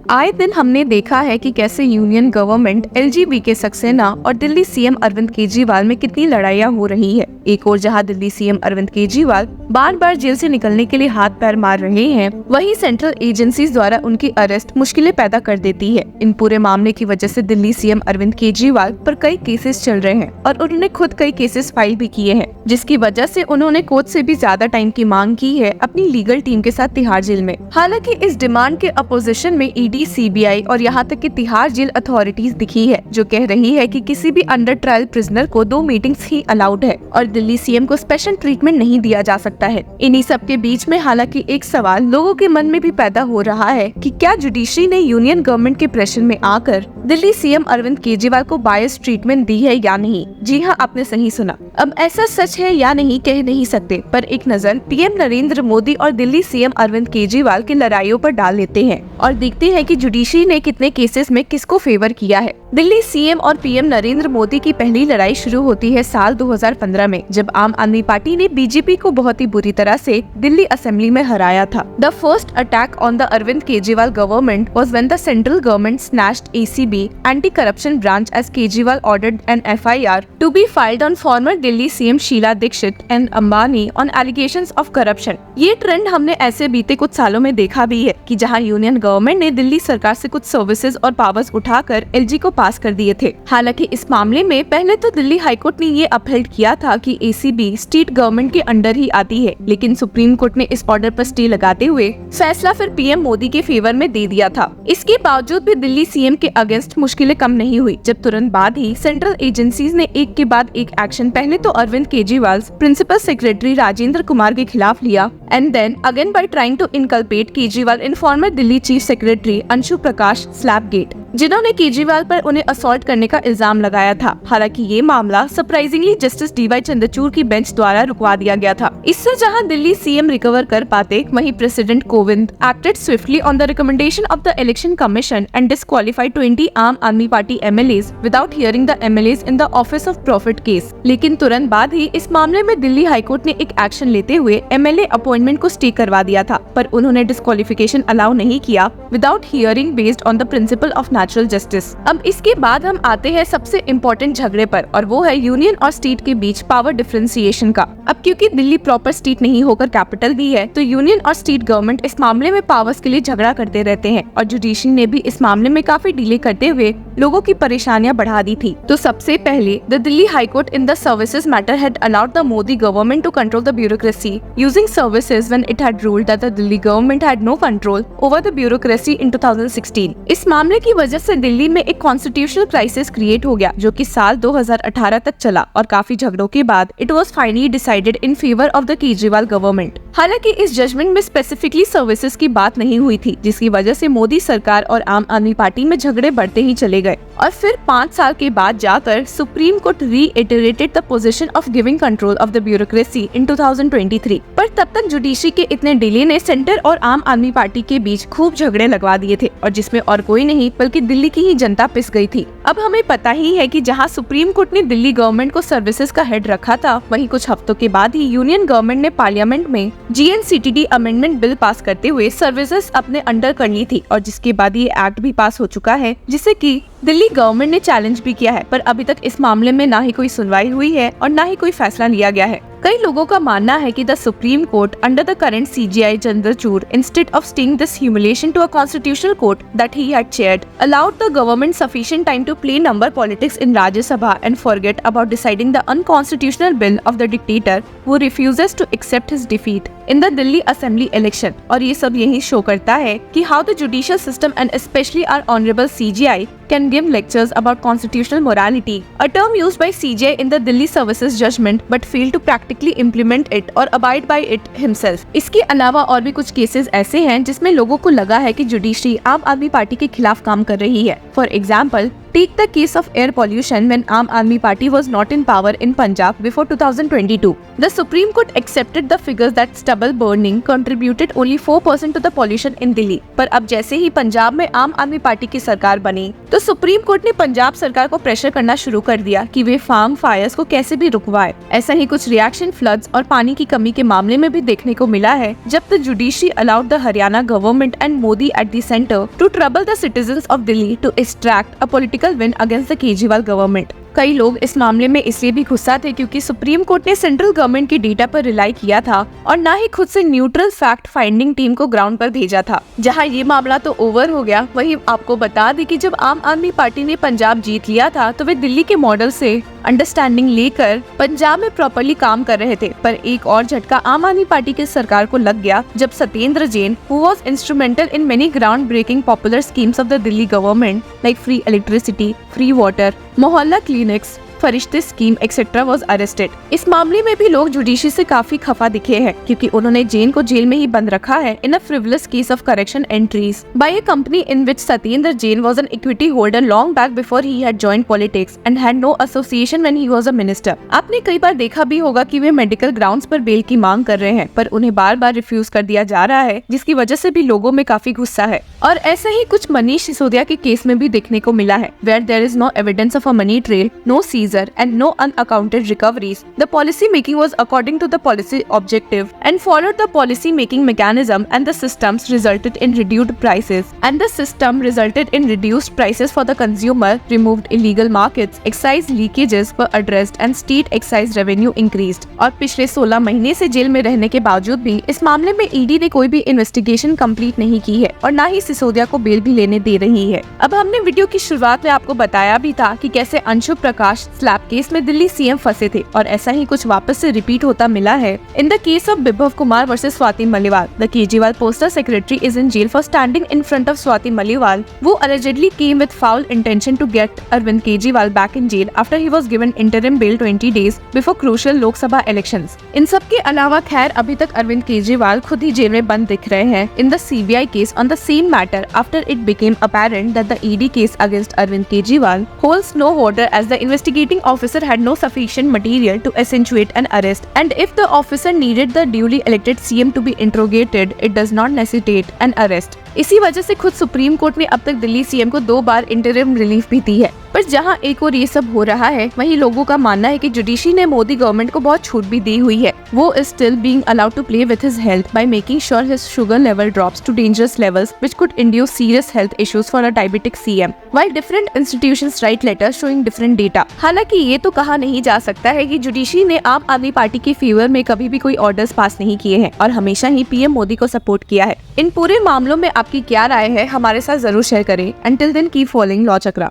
आए दिन हमने देखा है कि कैसे यूनियन गवर्नमेंट एलजीबीके सक्सेना और दिल्ली सीएम अरविंद केजरीवाल में कितनी लड़ाइयाँ हो रही है। एक और जहां दिल्ली सीएम अरविंद केजरीवाल बार बार जेल से निकलने के लिए हाथ पैर मार रहे हैं, वहीं सेंट्रल एजेंसीज द्वारा उनकी अरेस्ट मुश्किलें पैदा कर देती है। इन पूरे मामले की वजह से दिल्ली सीएम अरविंद केजरीवाल पर कई केसेस चल रहे हैं और उन्होंने खुद कई केसेस फाइल भी किए हैं, जिसकी वजह से उन्होंने कोर्ट से भी ज्यादा टाइम की मांग की है अपनी लीगल टीम के साथ तिहाड़ जेल में। हालांकि इस डिमांड के अपोजिशन में ईडी, सीबीआई और यहाँ तक कि तिहाड़ जेल अथॉरिटीज दिखी है, जो कह रही है कि किसी भी अंडर ट्रायल प्रिजनर को 2 मीटिंग्स ही अलाउड है और दिल्ली सीएम को स्पेशल ट्रीटमेंट नहीं दिया जा सकता है। इन्हीं सब के बीच में हालांकि एक सवाल लोगों के मन में भी पैदा हो रहा है कि क्या जुडिशरी ने यूनियन गवर्नमेंट के प्रेशर में आकर दिल्ली सीएम अरविंद केजरीवाल को बायस ट्रीटमेंट दी है या नहीं। जी हाँ, आपने सही सुना। अब ऐसा सच है या नहीं कह नहीं सकते, पर एक नजर पीएम नरेंद्र मोदी और दिल्ली सीएम अरविंद केजरीवाल की लड़ाइयों पर डाल लेते हैं और देखते हैं कि जुडिशरी ने कितने केसेस में किसको फेवर किया है। दिल्ली सीएम और पीएम नरेंद्र मोदी की पहली लड़ाई शुरू होती है साल 2015 में, जब आम आदमी पार्टी ने बीजेपी को बहुत ही बुरी तरह से दिल्ली असेंबली में हराया था। The first attack on the Arvind Kejriwal government was when the central government snatched ACB anti corruption branch as Kejriwal ordered an FIR to be filed on former Delhi CM Sheila Dikshit and Ambani on allegations of corruption. ये trend हमने ऐसे बीते कुछ सालों में देखा भी है कि जहां यूनियन गवर्नमेंट ने दिल्ली सरकार से कुछ सर्विसेज और पावर्स उठाकर एलजी को पास कर दिए थे। हालांकि इस मामले में पहले तो दिल्ली हाईकोर्ट ने ये अपहेल्ड किया था कि एसीबी स्टेट गवर्नमेंट के अंडर ही आती है, लेकिन सुप्रीम कोर्ट ने इस ऑर्डर पर स्टे लगाते हुए फैसला फिर पीएम मोदी के फेवर में दे दिया था। इसके बावजूद भी दिल्ली सीएम के अगेंस्ट मुश्किलें कम नहीं हुई, जब तुरंत बाद ही सेंट्रल एजेंसीज ने एक के बाद एक एक्शन पहले तो अरविंद केजरीवाल प्रिंसिपल सेक्रेटरी राजेंद्र कुमार के खिलाफ लिया and then again by trying to inculpate Kejriwal in former Delhi chief secretary Anshu Prakash slapgate, जिन्होंने केजरीवाल पर उन्हें असॉल्ट करने का इल्जाम लगाया था। हालांकि ये मामला सरप्राइजिंगली जस्टिस डीवाई चंद्रचूड़ की बेंच द्वारा रुकवा दिया गया था। इससे जहां दिल्ली सीएम रिकवर कर पाते, वहीं president Kovind acted swiftly on the recommendation of the election commission and disqualified 20 आम आदमी party MLAs without hearing the MLAs in the office of profit case. लेकिन तुरंत बाद ही इस मामले में दिल्ली हाईकोर्ट ने एक एक्शन लेते हुए एमएलए अपॉइंटमेंट को स्टे करवा दिया था, पर उन्होंने डिस्क्वालिफिकेशन अलाउ नहीं किया without hearing based on the principle of natural justice. अब इसके बाद हम आते हैं सबसे इम्पोर्टेंट झगड़े पर, और वो है यूनियन और स्टेट के बीच पावर डिफरेंशिएशन का। अब क्योंकि दिल्ली प्रॉपर स्टेट नहीं होकर कैपिटल भी है, तो यूनियन और स्टेट गवर्नमेंट इस मामले में पावर्स के लिए झगड़ा करते रहते हैं और जुडिशरी ने भी इस मामले में काफी डिले करते हुए लोगों की परेशानियां बढ़ा दी थी। तो सबसे पहले the Delhi high court in the services matter had allowed the Modi government to control the bureaucracy using services when it had ruled that the Delhi government had no control over the bureaucracy in 2016। इस मामले की वजह से दिल्ली में एक कॉन्स्टिट्यूशनल क्राइसिस क्रिएट हो गया, जो कि साल 2018 तक चला और काफी झगड़ों के बाद it was finally decided in favour of the Kejriwal government. हालांकि इस जजमेंट में स्पेसिफिकली सर्विसेज की बात नहीं हुई थी, जिसकी वजह से मोदी सरकार और आम आदमी पार्टी में झगड़े बढ़ते ही चले गए और फिर 5 साल के बाद जाकर supreme court reiterated the position of giving control of the bureaucracy in 2023। पर तब तक जुडिशरी के इतने डिले ने सेंटर और आम आदमी पार्टी के बीच खूब झगड़े लगवा दिए थे, और जिसमें और कोई नहीं बल्कि दिल्ली की ही जनता पिस गई थी। अब हमें पता ही है कि जहां सुप्रीम कोर्ट ने दिल्ली गवर्नमेंट को सर्विसेज का हेड रखा था, वहीं कुछ हफ्तों के बाद ही यूनियन गवर्नमेंट ने पार्लियामेंट में जीएनसीटीडी अमेंडमेंट बिल पास करते हुए सर्विसेज अपने अंडर कर ली थी, और जिसके बाद ये एक्ट भी पास हो चुका है, जिसे कि दिल्ली गवर्नमेंट ने चैलेंज भी किया है। पर अभी तक इस मामले में ना ही कोई सुनवाई हुई है और ना ही कोई फैसला लिया गया है। कई लोगों का मानना है कि the supreme court under the current CJI Chandrachud, instead of staying this humiliation to a constitutional court that he had chaired, allowed the government sufficient time to play number politics in Rajya Sabha and forget about deciding the unconstitutional bill of the dictator who refuses to accept his defeat in the Delhi Assembly election। और ये सब यही show करता है कि how the judicial system and especially our honorable CJI can give lectures about constitutional morality, a term used by CJI in the Delhi Services judgment but failed to practically implement it or abide by it himself। इसके अलावा और भी कुछ cases ऐसे हैं जिसमें लोगों को लगा है कि जुडिशरी आम आदमी पार्टी के खिलाफ काम कर रही है। For example Take the case of air pollution when Aam Aadmi Party was not in power in Punjab before 2022. The Supreme Court accepted the figures that stubble burning contributed only 4% to the pollution in Delhi. पर अब जैसे ही पंजाब में आम आदमी party की सरकार बनी तो सुप्रीम कोर्ट ने पंजाब सरकार को प्रेशर करना शुरू कर दिया कि वे फार्म फायर्स को कैसे भी रुकवाए। ऐसा ही कुछ रिएक्शन फ्लड्स और पानी की कमी के मामले में भी देखने को मिला है, जब the judiciary allowed the Haryana government and Modi at the centre to trouble the citizens of Delhi to extract a political win against the Kejriwal government. कई लोग इस मामले में इसलिए भी गुस्सा थे क्योंकि सुप्रीम कोर्ट ने सेंट्रल गवर्नमेंट के डेटा पर रिलाई किया था और ना ही खुद से न्यूट्रल फैक्ट फाइंडिंग टीम को ग्राउंड पर भेजा था। जहां ये मामला तो ओवर हो गया, वहीं आपको बता दें कि जब आम आदमी पार्टी ने पंजाब जीत लिया था तो वे दिल्ली के मॉडल से अंडरस्टैंडिंग लेकर पंजाब में प्रॉपर्ली काम कर रहे थे। पर एक और झटका आम आदमी पार्टी की सरकार को लग गया जब Satyendra Jain, who was instrumental in many ground breaking popular schemes of the Delhi government like free electricity, free water, mohalla clinics, Farishte scheme etcetera was arrested. इस मामले में भी लोग जुडिशरी से काफी खफा दिखे हैं क्योंकि उन्होंने जैन को जेल में ही बंद रखा है in a frivolous case of correction entries by a company in which Satyendra Jain was an equity holder long back before he had joined politics and had no association when he was a minister. आपने कई बार देखा भी होगा कि वे medical grounds पर bail की मांग कर रहे हैं, पर उन्हें बार बार रिफ्यूज कर दिया जा रहा है, जिसकी वजह से भी लोगों में काफी गुस्सा है। और ऐसा ही कुछ मनीष सिसोदिया के केस में भी देखने को मिला है, where there is no evidence of a money trail, no seizure and no unaccounted recoveries. The policy making was according to the policy objective and followed the policy making mechanism, and the systems resulted in reduced prices. And the system resulted in reduced prices for the consumer, removed illegal markets, excise leakages were addressed, and state excise revenue increased. और पिछले 16 महीने से jail में रहने के बावजूद भी इस मामले में ईडी ने कोई भी इन्वेस्टिगेशन कंप्लीट नहीं की है और न ही सिसोदिया को बेल भी लेने दे रही है। अब हमने वीडियो की शुरुआत में आपको बताया भी था कि कैसे अंशु प्रकाश स्लैप केस में दिल्ली सीएम फंसे थे और ऐसा ही कुछ वापस से रिपीट होता मिला है। In the case of Bibhav Kumar versus Swati Maliwal, the Kejriwal poster secretary is in jail for standing in front of Swati Maliwal, who allegedly came with foul intention to get Arvind Kejriwal back in jail after he was given interim bail 20 days before crucial लोक सभा elections। इन सब के अलावा खैर अभी तक अरविंद केजरीवाल खुद ही jail में बंद दिख रहे हैं in the CBI case on the same matter after it became apparent that the ED case against Arvind Kejriwal holds no water as the investigating officer had no sufficient material to accentuate an arrest, and if the officer needed the duly elected CM to be interrogated, it does not necessitate an arrest। इसी वजह से खुद supreme court ने अब तक Delhi CM को 2 बार interim relief भी दी है। पर जहां एक और ये सब हो रहा है, वहीं लोगों का मानना है कि जुडिशरी ने मोदी गवर्नमेंट को बहुत छूट भी दी हुई है। वो is still being allowed to play with his health by making sure his sugar level drops to dangerous levels which could induce serious health issues for a diabetic CM, while different institutions write letters showing different data. हालांकि ये तो कहा नहीं जा सकता है कि judiciary ने आम आदमी पार्टी के फेवर में कभी भी कोई ऑर्डर्स पास नहीं किए हैं और हमेशा ही पीएम मोदी को सपोर्ट किया है। इन पूरे मामलों में आपकी क्या राय है, हमारे साथ जरूर शेयर करें। Until then keep following law चक्रा।